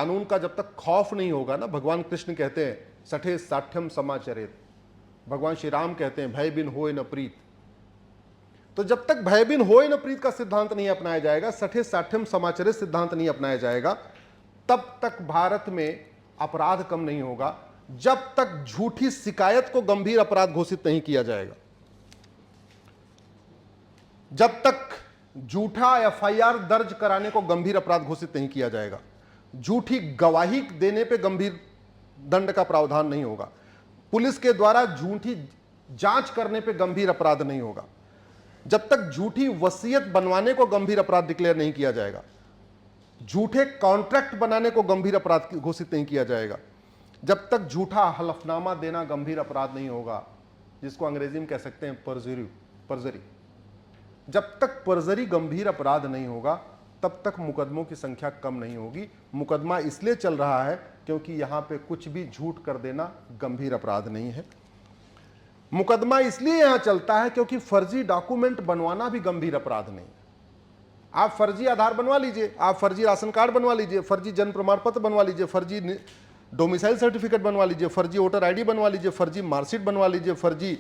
कानून का जब तक खौफ नहीं होगा ना, भगवान कृष्ण कहते हैं सठे साठ्यम समाचरेत, भगवान श्री राम कहते हैं भय बिन होय न प्रीत। तो जब तक भय बिन होय न प्रीत का सिद्धांत नहीं अपनाया जाएगा, सठे साठ्यम समाचरित सिद्धांत नहीं अपनाया जाएगा, तब तक भारत में अपराध कम नहीं होगा, जब तक झूठी शिकायत को गंभीर अपराध घोषित नहीं किया जाएगा, जब तक झूठा एफआईआर दर्ज कराने को गंभीर अपराध घोषित नहीं किया जाएगा, झूठी गवाही देने पे गंभीर दंड का प्रावधान नहीं होगा, पुलिस के द्वारा झूठी जांच करने पे गंभीर अपराध नहीं होगा, जब तक झूठी वसीयत बनवाने को गंभीर अपराध डिक्लेयर नहीं किया जाएगा, झूठे कॉन्ट्रैक्ट बनाने को गंभीर अपराध घोषित नहीं किया जाएगा, जब तक झूठा हलफनामा देना गंभीर अपराध नहीं होगा, जिसको अंग्रेजी में कह सकते हैं परजरी। जब तक परजरी गंभीर अपराध नहीं होगा, तब तक मुकदमों की संख्या कम नहीं होगी। मुकदमा इसलिए चल रहा है क्योंकि यहां पे कुछ भी झूठ कर देना गंभीर अपराध नहीं है। मुकदमा इसलिए यहां चलता है क्योंकि फर्जी डॉक्यूमेंट बनवाना भी गंभीर अपराध नहीं है। आप फर्जी आधार बनवा लीजिए, आप फर्जी राशन कार्ड बनवा लीजिए, फर्जी जन्म प्रमाण पत्र बनवा लीजिए, फर्जी डोमिसाइल सर्टिफिकेट बनवा लीजिए, फर्जी वोटर आईडी बनवा लीजिए, फर्जी मार्कशीट बनवा लीजिए, फर्जी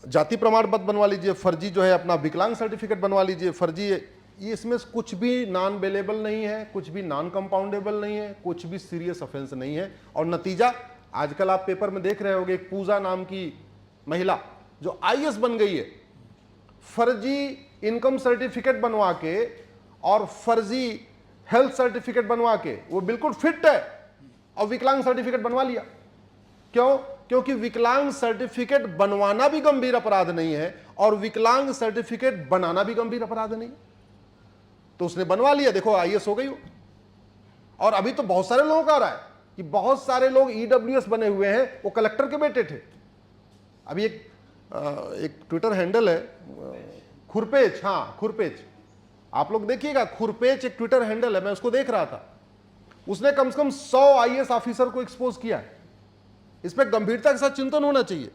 जाति प्रमाण पत्र बनवा लीजिए, फर्जी जो है अपना विकलांग सर्टिफिकेट बनवा लीजिए, फर्जी, ये इसमें कुछ भी नॉन बेलेबल नहीं है, कुछ भी नॉन कंपाउंडेबल नहीं है, कुछ भी सीरियस ऑफेंस नहीं है। और नतीजा आजकल आप पेपर में देख रहे होंगे, एक पूजा नाम की महिला जो आईएएस बन गई है, फर्जी इनकम सर्टिफिकेट बनवा के और फर्जी हेल्थ सर्टिफिकेट बनवा के वो बिल्कुल फिट है और विकलांग सर्टिफिकेट बनवा लिया। क्यों? क्योंकि विकलांग सर्टिफिकेट बनवाना भी गंभीर अपराध नहीं है और विकलांग सर्टिफिकेट बनाना भी गंभीर अपराध नहीं, तो उसने बनवा लिया, देखो आईएएस हो गई वो। और अभी तो बहुत सारे लोगों का आ रहा है कि बहुत सारे लोग ईडब्ल्यूएस बने हुए हैं, वो कलेक्टर के बेटे थे। अभी एक ट्विटर हैंडल है खुरपेच, हाँ खुरपेच, आप लोग देखिएगा, खुरपेच एक ट्विटर हैंडल है, मैं उसको देख रहा था, उसने कम से कम 100 आईएएस ऑफिसर को एक्सपोज किया है। इस पर गंभीरता के साथ चिंतन होना चाहिए।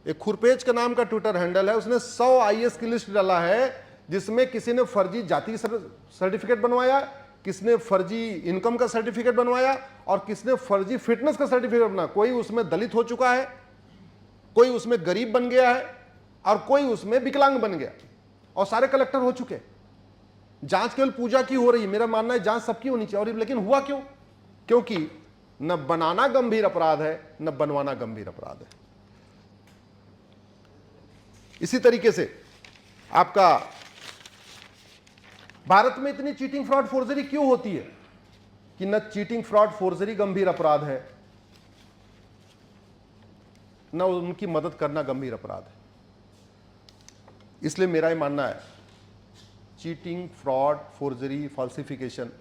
एक खुरपेच का नाम का ट्विटर हैंडल है, उसने 100 आईएएस की लिस्ट डाला है, जिसमें किसी ने फर्जी जाति सर्टिफिकेट बनवाया, किसने फर्जी इनकम का सर्टिफिकेट बनवाया और किसने फर्जी फिटनेस का सर्टिफिकेट बनाया। कोई उसमें दलित हो चुका है, कोई उसमें गरीब बन गया है और कोई उसमें विकलांग बन गया, और सारे कलेक्टर हो चुके। जांच केवल पूजा की हो रही है, मेरा मानना है जांच सबकी होनी चाहिए। और लेकिन हुआ क्यों? क्योंकि न बनाना गंभीर अपराध है, न बनवाना गंभीर अपराध है। इसी तरीके से आपका भारत में इतनी चीटिंग फ्रॉड फोर्जरी क्यों होती है कि न चीटिंग फ्रॉड फोर्जरी गंभीर अपराध है, न उनकी मदद करना गंभीर अपराध है। इसलिए मेरा ये मानना है, चीटिंग, फ्रॉड, फोर्जरी, फॉल्सिफिकेशन